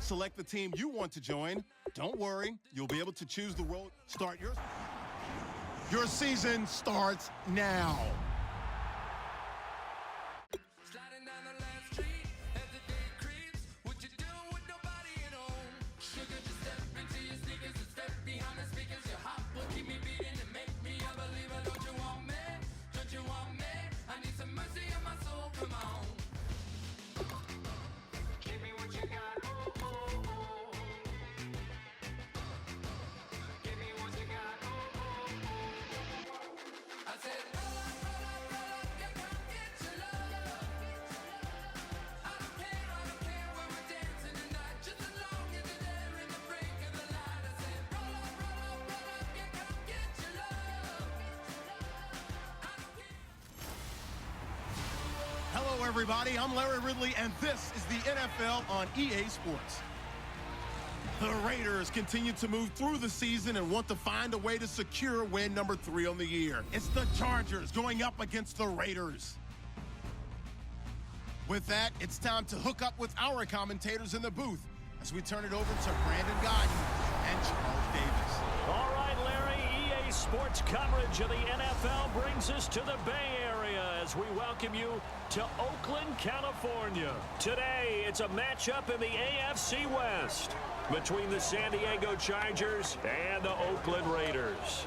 Select the team you want to join. Don't worry, you'll be able to choose the role. Start your season starts now. Sliding down the last street as the day creeps. What you doing with nobody at home? Sugar, just step into your sneakers and step behind the speakers. Your heart will keep me beating and make me a believer. Don't you want me? Don't you want me? I need some mercy on my soul. Come on. Give me what you got. Oh, oh, oh. Give me what you got. Oh, oh, oh. I said, roll up, yeah, come get your love. I don't care where we're dancing tonight, just as long as you're there in the break of the light. I said, roll up, yeah, come get your love. I don't care. Hello, everybody. I'm Larry Ridley, and this is the NFL on EA Sports. The Raiders continue to move through the season and want to find a way to secure win number 3 on the year. It's the Chargers going up against the Raiders. With that, it's time to hook up with our commentators in the booth as we turn it over to Brandon Guyton and Charles Davis. All right, Larry, EA Sports coverage of the NFL brings us to the Bay Area as we welcome you to Oakland, California. Today, it's a matchup in the AFC West between the San Diego Chargers and the Oakland Raiders.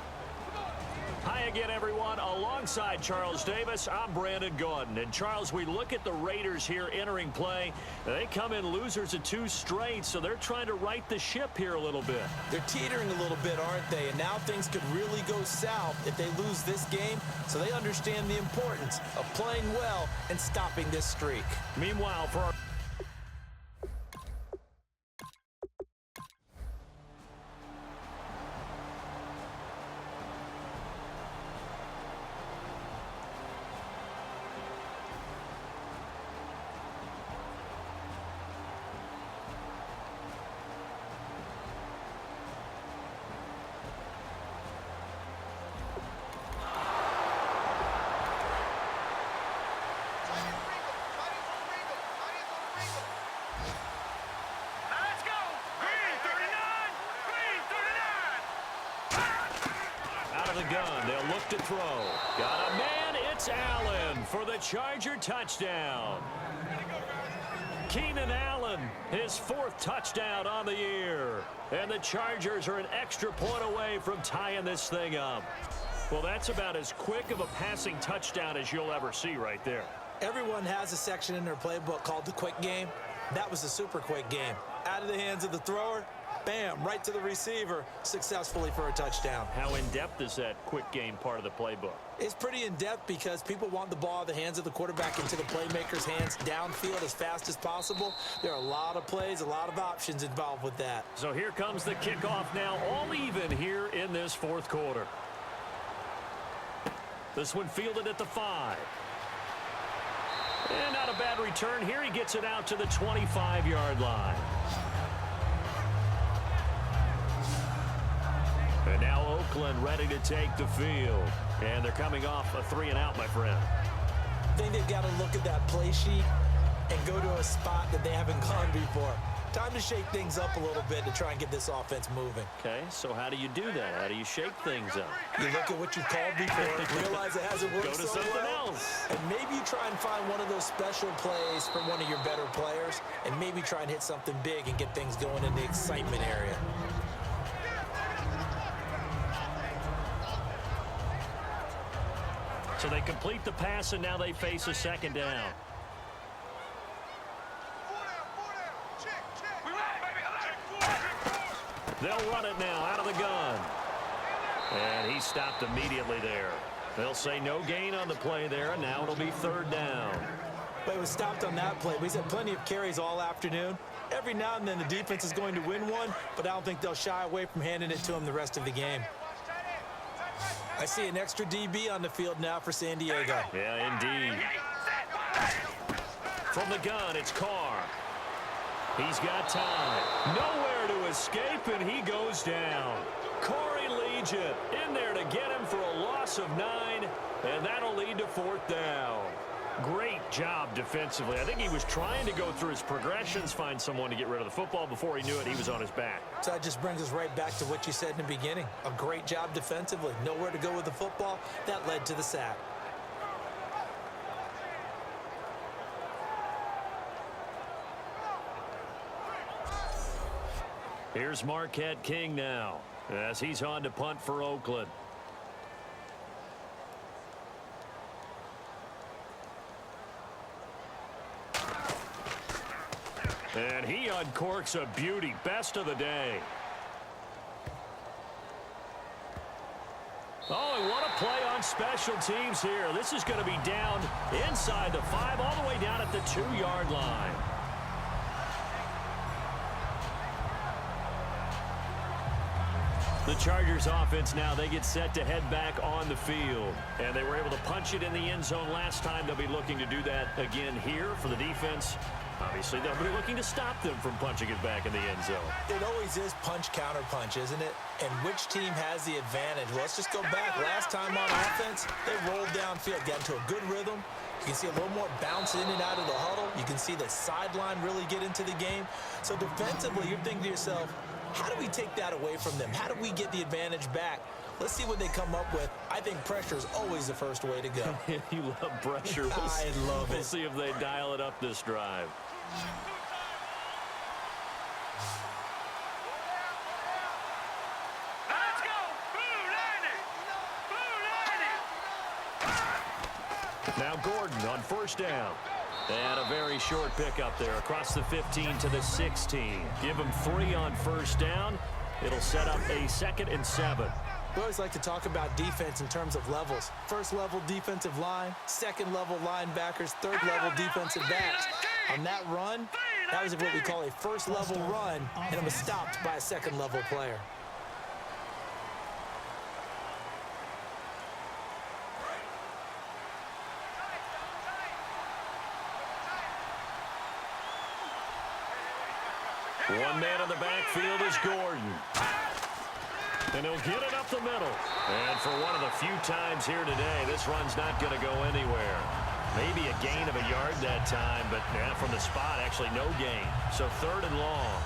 Hi again, everyone. Alongside Charles Davis, I'm Brandon Guyton. And Charles, we look at the Raiders here entering play. They come in losers of 2 straight, so they're trying to right the ship here a little bit. They're teetering a little bit, aren't they? And now things could really go south if they lose this game. So they understand the importance of playing well and stopping this streak. Meanwhile, for our gun, they'll look to throw. Got a man, it's Allen for the Charger touchdown. Keenan Allen, his 4th touchdown on the year. And the Chargers are an extra point away from tying this thing up. Well, that's about as quick of a passing touchdown as you'll ever see right there. Everyone has a section in their playbook called the quick game. That was a super quick game. Out of the hands of the thrower, bam, right to the receiver, successfully for a touchdown. How in-depth is that quick game part of the playbook? It's pretty in-depth because people want the ball out of the hands of the quarterback into the playmaker's hands downfield as fast as possible. There are a lot of plays, a lot of options involved with that. So here comes the kickoff now, all even here in this 4th quarter. This one fielded at the 5. And not a bad return here. He gets it out to the 25-yard line. And now Oakland ready to take the field. And they're coming off a 3-and-out, my friend. I think they've got to look at that play sheet and go to a spot that they haven't gone before. Time to shake things up a little bit to try and get this offense moving. Okay, so how do you do that? How do you shake things up? You look at what you've called before, realize it hasn't worked Go to so something well, else. and maybe you try and find one of those special plays from one of your better players, and maybe try and hit something big and get things going in the excitement area. So they complete the pass, and now they face a 2nd down. They'll run it now out of the gun. And he stopped immediately there. They'll say no gain on the play there, and now it'll be 3rd down. But it was stopped on that play. He's had plenty of carries all afternoon. Every now and then the defense is going to win one, but I don't think they'll shy away from handing it to him the rest of the game. I see an extra DB on the field now for San Diego. Yeah, indeed. From the gun, it's Carr. He's got time. Nowhere to escape, and he goes down. Corey Legion in there to get him for a loss of 9, and that'll lead to 4th down. Great job defensively. I think he was trying to go through his progressions, find someone to get rid of the football. Before he knew it, he was on his back. So that just brings us right back to what you said in the beginning. A great job defensively. Nowhere to go with the football. That led to the sack. Here's Marquette King now, as he's on to punt for Oakland. And he uncorks a beauty. Best of the day. Oh, and what a play on special teams here. This is going to be down inside the 5, all the way down at the 2-yard line. The Chargers offense now, they get set to head back on the field. And they were able to punch it in the end zone last time. They'll be looking to do that again here for the defense. Obviously, they'll be looking to stop them from punching it back in the end zone. It always is punch, counter punch, isn't it? And which team has the advantage? Well, let's just go back. Last time on offense, they rolled downfield, got into a good rhythm. You can see a little more bounce in and out of the huddle. You can see the sideline really get into the game. So defensively, you're thinking to yourself, how do we take that away from them? How do we get the advantage back? Let's see what they come up with. I think pressure is always the first way to go. You love pressure. I love it. We'll see if they dial it up this drive. Let's go! Now Gordon on first down. And a very short pickup there across the 15 to the 16. Give him 3 on first down. It'll set up a 2nd and 7. We always like to talk about defense in terms of levels. First level defensive line, second level linebackers, third level defensive backs. On that run, that was what we call a first level run, and it was stopped by a second level player. One man in the backfield is Gordon. And he'll get it up the middle. And for one of the few times here today, this run's not going to go anywhere. Maybe a gain of a yard that time, but from the spot, actually no gain. So 3rd and long.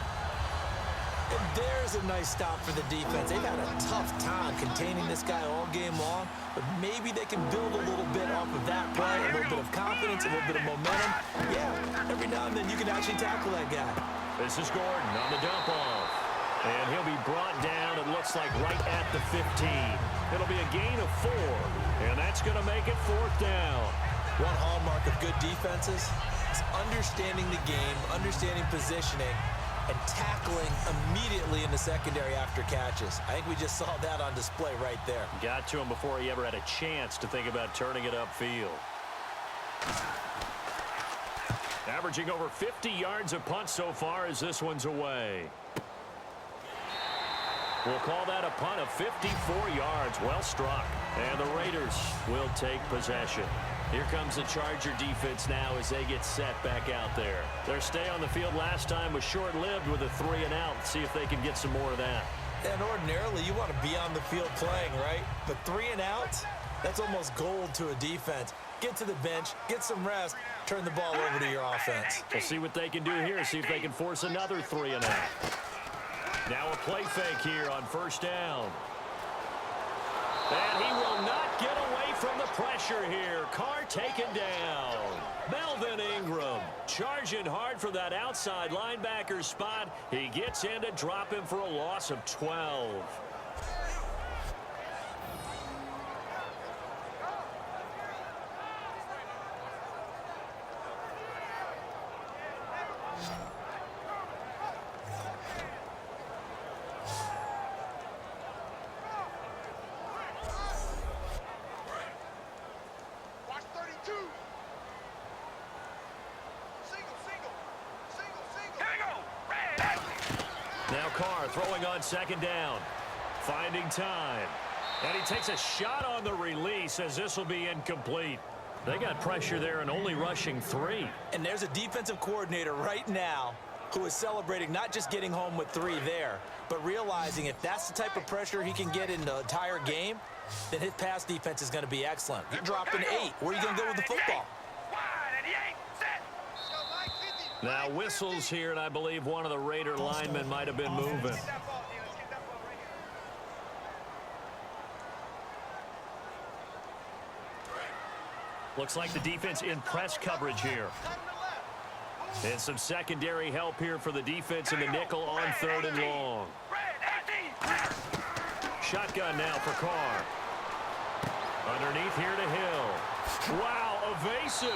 And there's a nice stop for the defense. They've had a tough time containing this guy all game long, but maybe they can build a little bit off of that play, a little bit of confidence, a little bit of momentum. Yeah, every now and then you can actually tackle that guy. This is Gordon on the dump off. And he'll be brought down, it looks like, right at the 15. It'll be a gain of 4, and that's going to make it 4th down. One hallmark of good defenses is understanding the game, understanding positioning, and tackling immediately in the secondary after catches. I think we just saw that on display right there. Got to him before he ever had a chance to think about turning it upfield. Averaging over 50 yards a punt so far as this one's away. We'll call that a punt of 54 yards. Well struck. And the Raiders will take possession. Here comes the Charger defense now as they get set back out there. Their stay on the field last time was short-lived with a 3 and out. See if they can get some more of that. And ordinarily, you want to be on the field playing, right? But 3 and outs, that's almost gold to a defense. Get to the bench, get some rest, turn the ball over to your offense. We'll see what they can do here. See if they can force another 3 and out. Now a play fake here on first down. And he will not get away from the pressure here. Carr taken down. Melvin Ingram charging hard for that outside linebacker spot. He gets in to drop him for a loss of 12. Now Carr throwing on second down. Finding time. And he takes a shot on the release as this will be incomplete. They got pressure there and only rushing 3. And there's a defensive coordinator right now who is celebrating not just getting home with 3 there, but realizing if that's the type of pressure he can get in the entire game, then his pass defense is going to be excellent. You're dropping 8. Where are you going to go with the football? Now whistles here, and I believe one of the Raider linemen might have been moving. Looks like the defense in press coverage here. And some secondary help here for the defense in the nickel on 3rd and long. Shotgun now for Carr. Underneath here to Hill. Wow, evasive.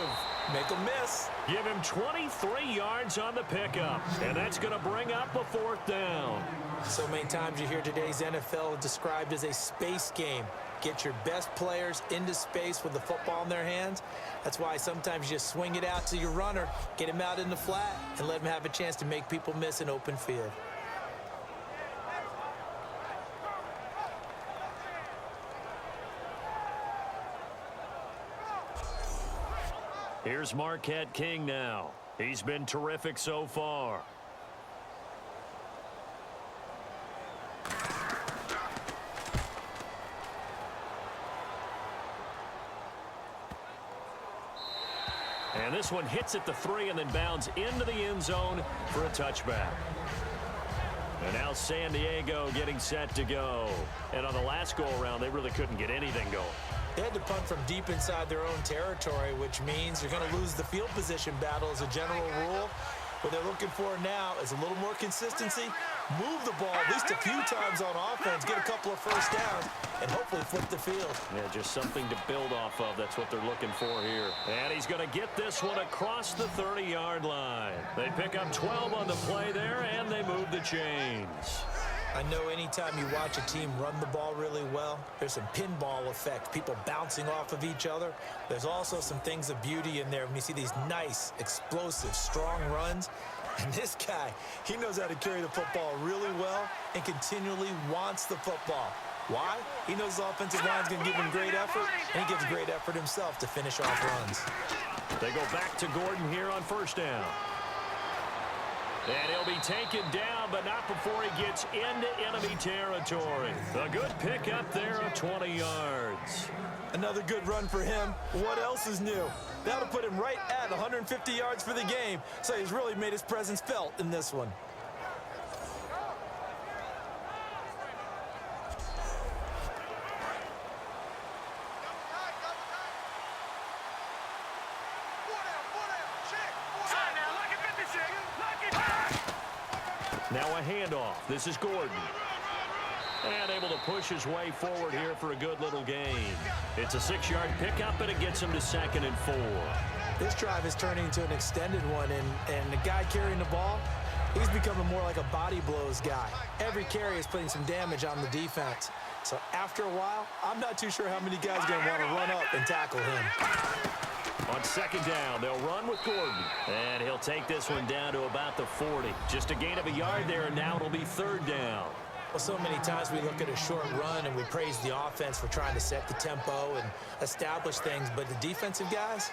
Make them miss. Give him 23 yards on the pickup. And that's going to bring up a 4th down. So many times you hear today's NFL described as a space game. Get your best players into space with the football in their hands. That's why sometimes you just swing it out to your runner, get him out in the flat, and let him have a chance to make people miss an open field. Here's Marquette King now. He's been terrific so far. And this one hits at the 3 and then bounds into the end zone for a touchback. And now San Diego getting set to go. And on the last go-around, they really couldn't get anything going. They had to punt from deep inside their own territory, which means you're going to lose the field position battle as a general rule. What they're looking for now is a little more consistency, move the ball at least a few times on offense, get a couple of first downs, and hopefully flip the field. Yeah, just something to build off of. That's what they're looking for here. And he's going to get this one across the 30-yard line. They pick up 12 on the play there, and they move the chains. I know anytime you watch a team run the ball really well, there's some pinball effect, people bouncing off of each other. There's also some things of beauty in there when you see these nice, explosive, strong runs. And this guy, he knows how to carry the football really well and continually wants the football. Why? He knows the offensive line's going to give him great effort, and he gives great effort himself to finish off runs. They go back to Gordon here on 1st down. And he'll be taken down, but not before he gets into enemy territory. A good pickup there of 20 yards. Another good run for him. What else is new? That'll put him right at 150 yards for the game, so he's really made his presence felt in this one. Now a handoff. This is Gordon. And able to push his way forward here for a good little gain. It's a 6-yard pickup, and it gets him to 2nd and 4. This drive is turning into an extended one, and the guy carrying the ball, he's becoming more like a body blows guy. Every carry is putting some damage on the defense. So after a while, I'm not too sure how many guys are going to want to run up and tackle him. On 2nd down, they'll run with Gordon. And he'll take this one down to about the 40. Just a gain of a yard there, and now it'll be 3rd down. Well, so many times we look at a short run and we praise the offense for trying to set the tempo and establish things. But the defensive guys,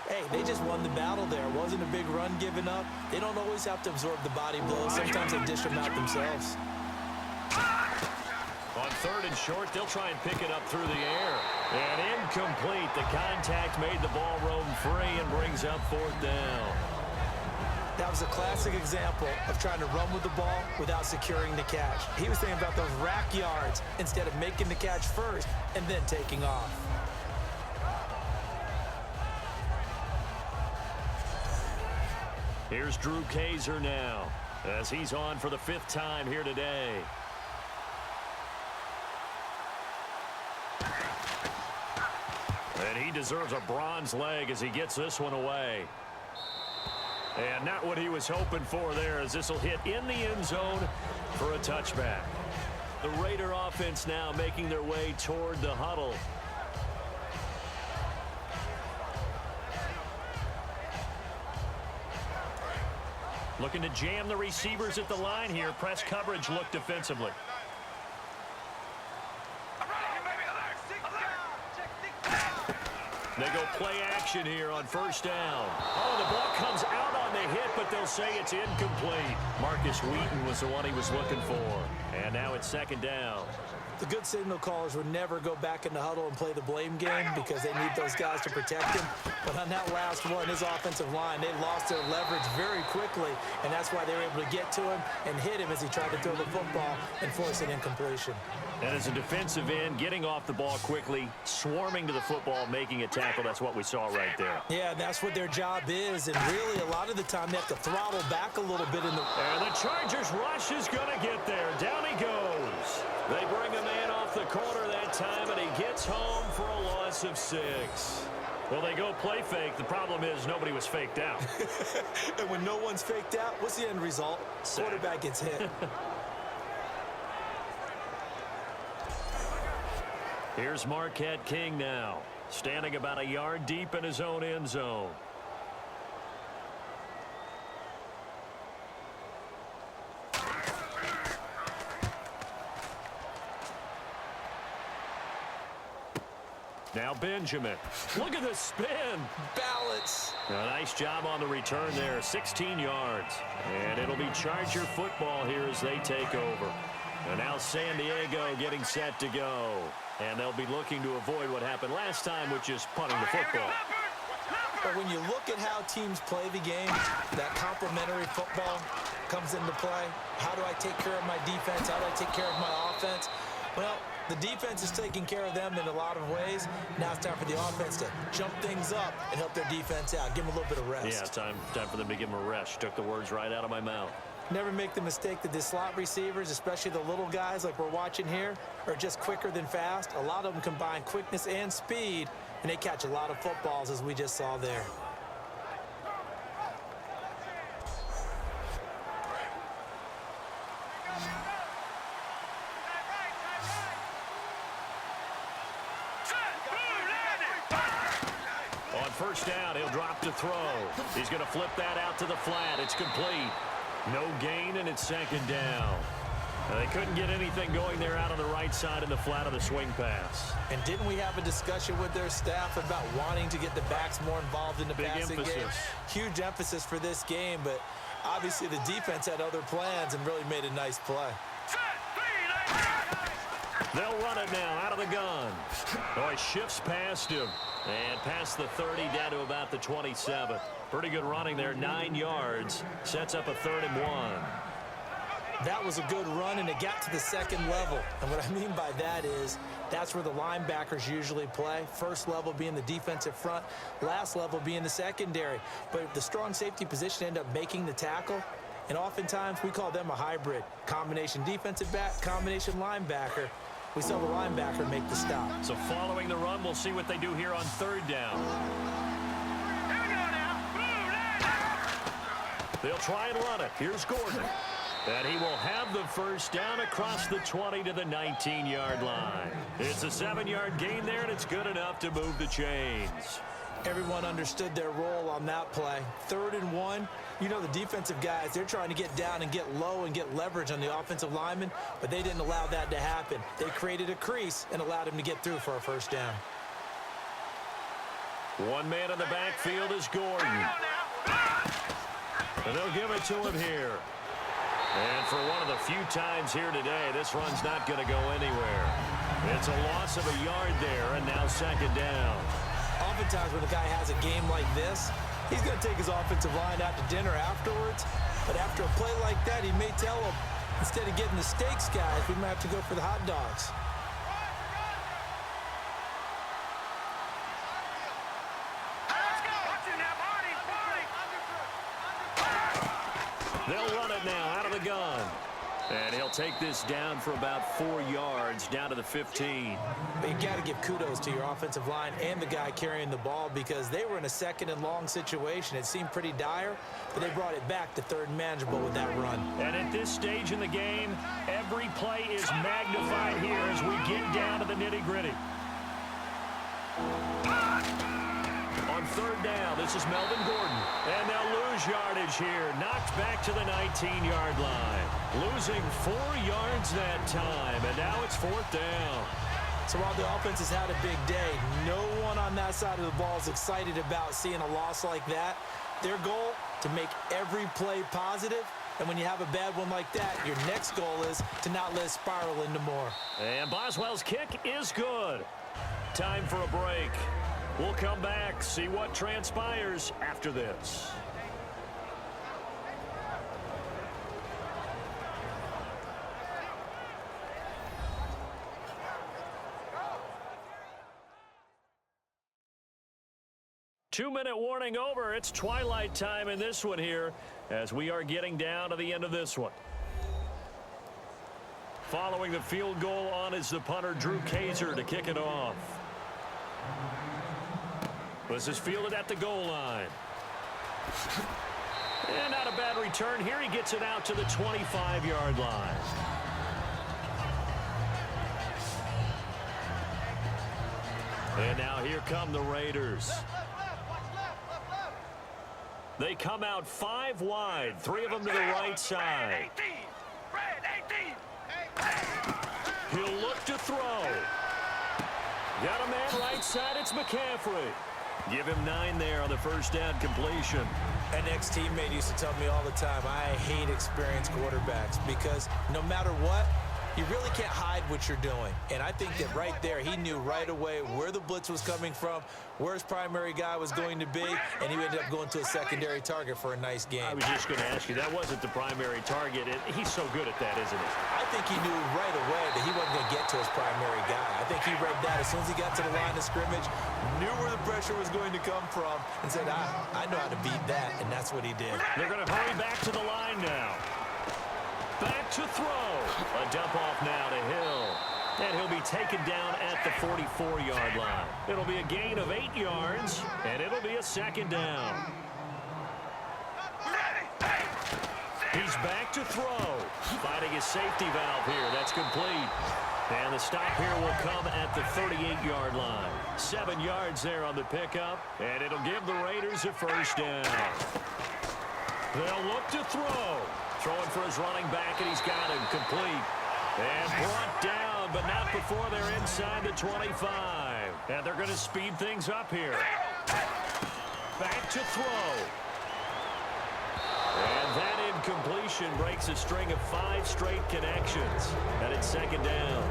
hey, they just won the battle there. It wasn't a big run given up. They don't always have to absorb the body blows. Sometimes they dish them out themselves. On 3rd and short, they'll try and pick it up through the air. And incomplete. The contact made the ball roam free and brings up 4th down. That was a classic example of trying to run with the ball without securing the catch. He was thinking about those rack yards instead of making the catch first and then taking off. Here's Drew Kaiser now as he's on for the 5th time here today. And he deserves a bronze leg as he gets this one away. And not what he was hoping for there, as this will hit in the end zone for a touchback. The Raider offense now making their way toward the huddle. Looking to jam the receivers at the line here. Press coverage look defensively. They go play action here on first down. Oh, the ball comes out on the hit, but they'll say it's incomplete. Marcus Wheaton was the one he was looking for. And now it's second down. The good signal callers would never go back in the huddle and play the blame game because they need those guys to protect him. But on that last one, his offensive line, they lost their leverage very quickly, and that's why they were able to get to him and hit him as he tried to throw the football and force an incompletion. And as a defensive end, getting off the ball quickly, swarming to the football, making a tackle, that's what we saw right there. Yeah, that's what their job is, and really a lot of the time they have to throttle back a little bit in the... And the Chargers rush is going to get there. Down he goes. They bring a man off the corner that time, and he gets home for a loss of 6. Well, they go play fake. The problem is nobody was faked out. And when no one's faked out, what's the end result? Quarterback gets hit. Here's Marquette King now, standing about a yard deep in his own end zone. Now Benjamin. Look at the spin. Balance. A nice job on the return there, 16 yards. And it'll be Charger football here as they take over. And now San Diego getting set to go. And they'll be looking to avoid what happened last time, which is punting the football. But when you look at how teams play the game, that complementary football comes into play. How do I take care of my defense? How do I take care of my offense? Well, the defense is taking care of them in a lot of ways. Now it's time for the offense to jump things up and help their defense out. Give them a little bit of rest. Yeah, time for them to give them a rest. Took the words right out of my mouth. Never make the mistake that the slot receivers, especially the little guys like we're watching here, are just quicker than fast. A lot of them combine quickness and speed, and they catch a lot of footballs, as we just saw there. On first down, he'll drop to throw. He's going to flip that out to the flat. It's complete. No gain, and it's second down. They couldn't get anything going there out on the right side in the flat of the swing pass. And didn't we have a discussion with their staff about wanting to get the backs more involved in the passing game? Huge emphasis for this game, but obviously the defense had other plans and really made a nice play. They'll run it now out of the gun. Oh, he shifts past him. And past the 30 down to about the 27. Pretty good running there, 9 yards. Sets up a 3rd and 1. That was a good run, and it got to the second level. And what I mean by that is that's where the linebackers usually play. First level being the defensive front, last level being the secondary. But the strong safety position ended up making the tackle. And oftentimes we call them a hybrid. Combination defensive back, combination linebacker. We saw the linebacker make the stop. So following the run, we'll see what they do here on 3rd down. They'll try and run it. Here's Gordon. And he will have the first down across the 20 to the 19-yard line. It's a 7-yard gain there, and it's good enough to move the chains. Everyone understood their role on that play. 3rd and 1. You know, the defensive guys, they're trying to get down and get low and get leverage on the offensive lineman, but they didn't allow that to happen. They created a crease and allowed him to get through for a first down. One man in the backfield is Gordon. And they'll give it to him here. And for one of the few times here today, this run's not going to go anywhere. It's a loss of a yard there, and now second down. Oftentimes when a guy has a game like this, he's going to take his offensive line out to dinner afterwards. But after a play like that, he may tell them, instead of getting the steaks, guys, we might have to go for the hot dogs. They'll run it now out of the gun. And he'll take this down for about 4 yards, down to the 15. But you got to give kudos to your offensive line and the guy carrying the ball because they were in a 2nd and long situation. It seemed pretty dire, but they brought it back to 3rd and manageable with that run. And at this stage in the game, every play is magnified here as we get down to the nitty-gritty. On 3rd down, this is Melvin Gordon. And they'll lose yardage here. Knocked back to the 19-yard line. Losing 4 yards that time. And now it's 4th down. So while the offense has had a big day, no one on that side of the ball is excited about seeing a loss like that. Their goal, to make every play positive. And when you have a bad one like that, your next goal is to not let it spiral into more. And Boswell's kick is good. Time for a break. We'll come back, see what transpires after this. Two-minute warning over. It's twilight time in this one here as we are getting down to the end of this one. Following the field goal on is the punter, Drew Kaiser, to kick it off. This is fielded at the goal line. And not a bad return here. He gets it out to the 25-yard line. And now here come the Raiders. They come out 5 wide, 3 of them to the right side. He'll look to throw. Got a man right side, it's McCaffrey. Give him 9 there on the first down completion. An ex-teammate used to tell me all the time, I hate experienced quarterbacks because no matter what, you really can't hide what you're doing. And I think that right there, he knew right away where the blitz was coming from, where his primary guy was going to be, and he ended up going to a secondary target for a nice game. I was just going to ask you, that wasn't the primary target. He's so good at that, isn't he? I think he knew right away that he wasn't going to get to his primary guy. I think he read that as soon as he got to the line of scrimmage, knew where the pressure was going to come from, and said, I know how to beat that, and that's what he did. They're going to hurry back to the line now. Back to throw. A dump off now to Hill. And he'll be taken down at the 44-yard line. It'll be a gain of 8 yards, and it'll be a second down. He's back to throw. Finding his safety valve here. That's complete. And the stop here will come at the 38-yard line. 7 yards there on the pickup, and it'll give the Raiders a first down. They'll look to throw. Throwing for his running back, and he's got him complete. And brought down, but not before they're inside the 25. And they're going to speed things up here. Back to throw. And that incompletion breaks a string of 5 straight connections. And it's second down.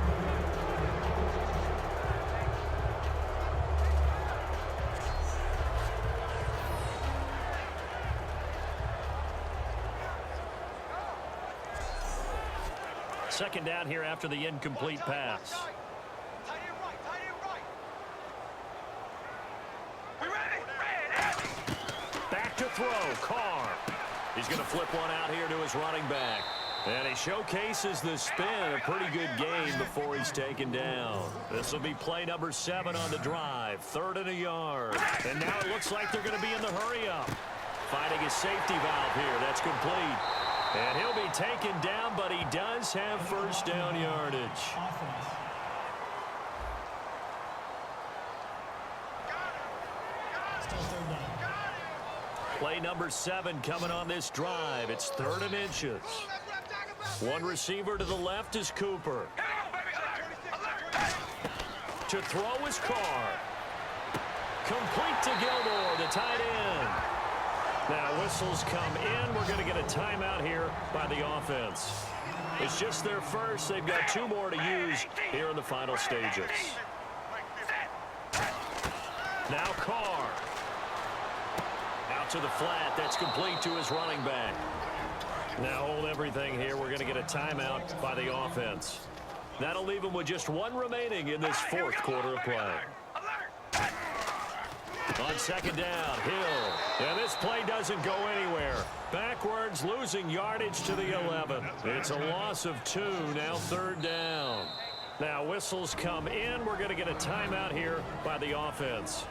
Second down here after the incomplete pass. Back to throw, Carr. He's going to flip one out here to his running back. And he showcases the spin, a pretty good game before he's taken down. This will be play number 7 on the drive, 3rd and a yard. And now it looks like they're going to be in the hurry-up. Finding his safety valve here, that's complete. And he'll be taken down, but he does have first down yardage. Play number 7 coming on this drive. It's 3rd and inches. One receiver to the left is Cooper. To throw is Carr. Complete to Gilmore, the tight end. Now whistles come in. We're going to get a timeout here by the offense. It's just their first. They've got 2 more to use here in the final stages. Now Carr. Out to the flat. That's complete to his running back. Now hold everything here. We're going to get a timeout by the offense. That'll leave them with just 1 remaining in this 4th quarter of play. On second down, Hill. And this play doesn't go anywhere. Backwards, losing yardage to the 11. It's a loss of 2, now 3rd down. Now whistles come in. We're going to get a timeout here by the offense.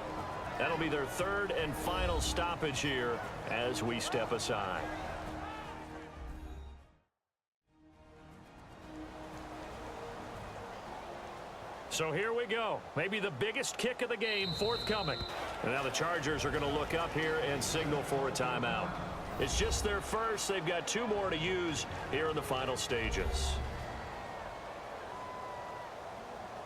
That'll be their 3rd and final stoppage here as we step aside. So here we go. Maybe the biggest kick of the game forthcoming. And now the Chargers are going to look up here and signal for a timeout. It's just their first. They've got 2 more to use here in the final stages.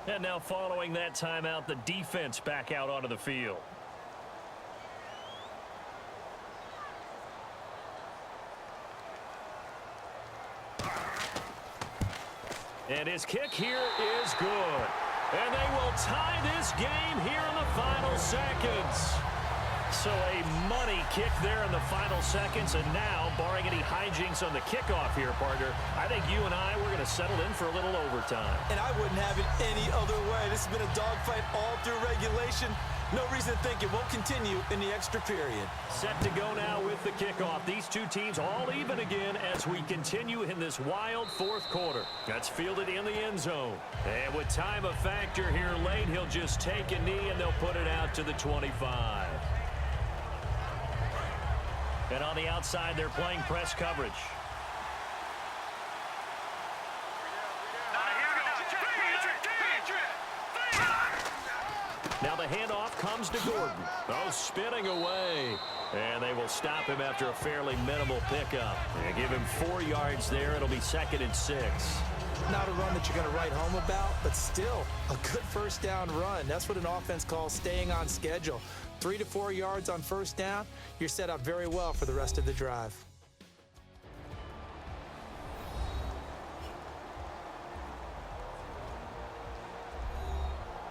And now following that timeout, the defense back out onto the field. And his kick here is good. And they will tie this game here in the final seconds. So a money kick there in the final seconds. And now, barring any hijinks on the kickoff here, partner, I think you and I, we're going to settle in for a little overtime. And I wouldn't have it any other way. This has been a dogfight all through regulation. No reason to think it won't continue in the extra period. Set to go now with the kickoff. These two teams all even again as we continue in this wild fourth quarter. That's fielded in the end zone. And with time a factor here late, he'll just take a knee and they'll put it out to the 25. And on the outside, they're playing press coverage. Now the handoff comes to Gordon. Oh, spinning away. And they will stop him after a fairly minimal pickup. And give him 4 yards there. It'll be 2nd and 6. Not a run that you're going to write home about, but still a good first down run. That's what an offense calls staying on schedule. 3 to 4 yards on first down, you're set up very well for the rest of the drive.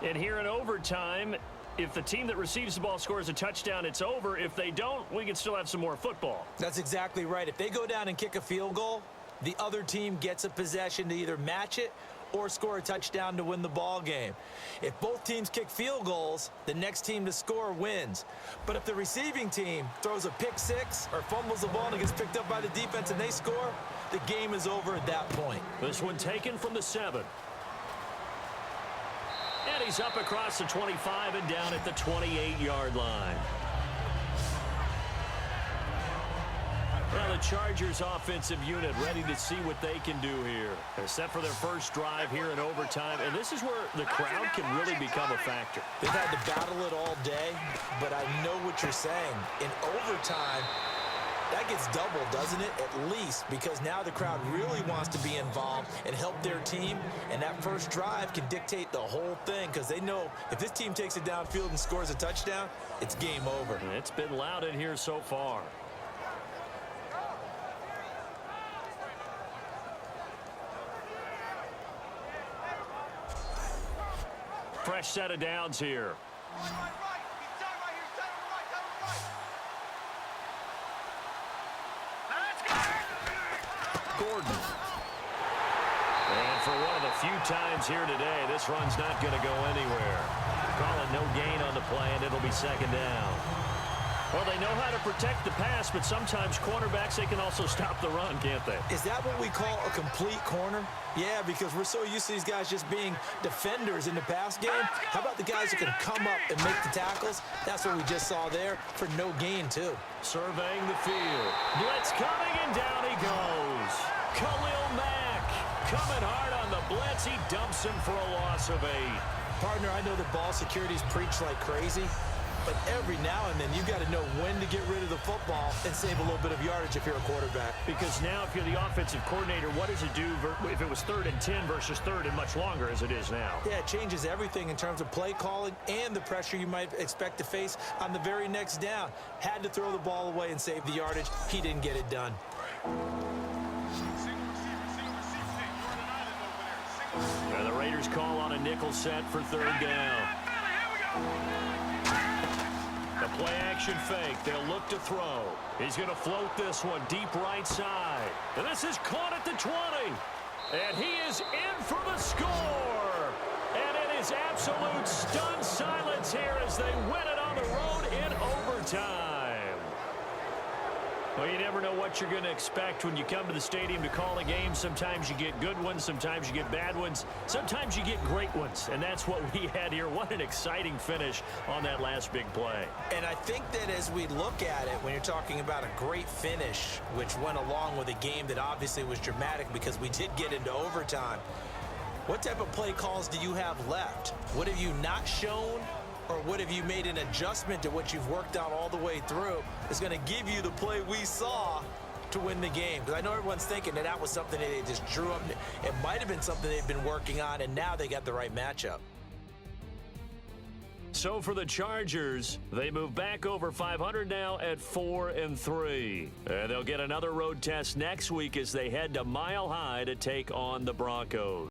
And here in overtime, if the team that receives the ball scores a touchdown, it's over. If they don't, we can still have some more football. That's exactly right. If they go down and kick a field goal, the other team gets a possession to either match it or score a touchdown to win the ball game. If both teams kick field goals, the next team to score wins. But if the receiving team throws a pick six or fumbles the ball and it gets picked up by the defense and they score, the game is over at that point. This one taken from the 7. And he's up across the 25 and down at the 28-yard line. Well, the Chargers offensive unit ready to see what they can do here. They're set for their first drive here in overtime, and this is where the crowd can really become a factor. They've had to battle it all day, but I know what you're saying. In overtime, that gets doubled, doesn't it? At least, because now the crowd really wants to be involved and help their team, and that first drive can dictate the whole thing because they know if this team takes it downfield and scores a touchdown, it's game over. And it's been loud in here so far. Fresh set of downs here. Gordon. And for one of the few times here today, this run's not going to go anywhere. Call it no gain on the play, and it'll be 2nd down. Well, they know how to protect the pass, but sometimes cornerbacks, they can also stop the run, can't they? Is that what we call a complete corner? Yeah, because we're so used to these guys just being defenders in the pass game. How about the guys who can come up and make the tackles? That's what we just saw there for no gain, too. Surveying the field. Blitz coming, and down he goes. Khalil Mack coming hard on the blitz. He dumps him for a loss of 8. Partner, I know the ball security's preached like crazy, but every now and then you've got to know when to get rid of the football and save a little bit of yardage if you're a quarterback. Because now if you're the offensive coordinator, what does it do if it was 3rd and 10 versus 3rd and much longer as it is now? Yeah, it changes everything in terms of play calling and the pressure you might expect to face on the very next down. Had to throw the ball away and save the yardage. He didn't get it done. And the Raiders call on a nickel set for 3rd down. The play-action fake. They'll look to throw. He's going to float this one deep right side. And this is caught at the 20. And he is in for the score. And it is absolute stunned silence here as they win it on the road in overtime. Well, you never know what you're going to expect when you come to the stadium to call a game. Sometimes you get good ones. Sometimes you get bad ones. Sometimes you get great ones. And that's what we had here. What an exciting finish on that last big play. And I think that as we look at it, when you're talking about a great finish, which went along with a game that obviously was dramatic because we did get into overtime, what type of play calls do you have left? What have you not shown? Or what have you made an adjustment to what you've worked out all the way through is going to give you the play we saw to win the game. Because I know everyone's thinking that was something that they just drew up. It might have been something they've been working on, and now they got the right matchup. So for the Chargers, they move back over 500 now at 4-3. And they'll get another road test next week as they head to Mile High to take on the Broncos.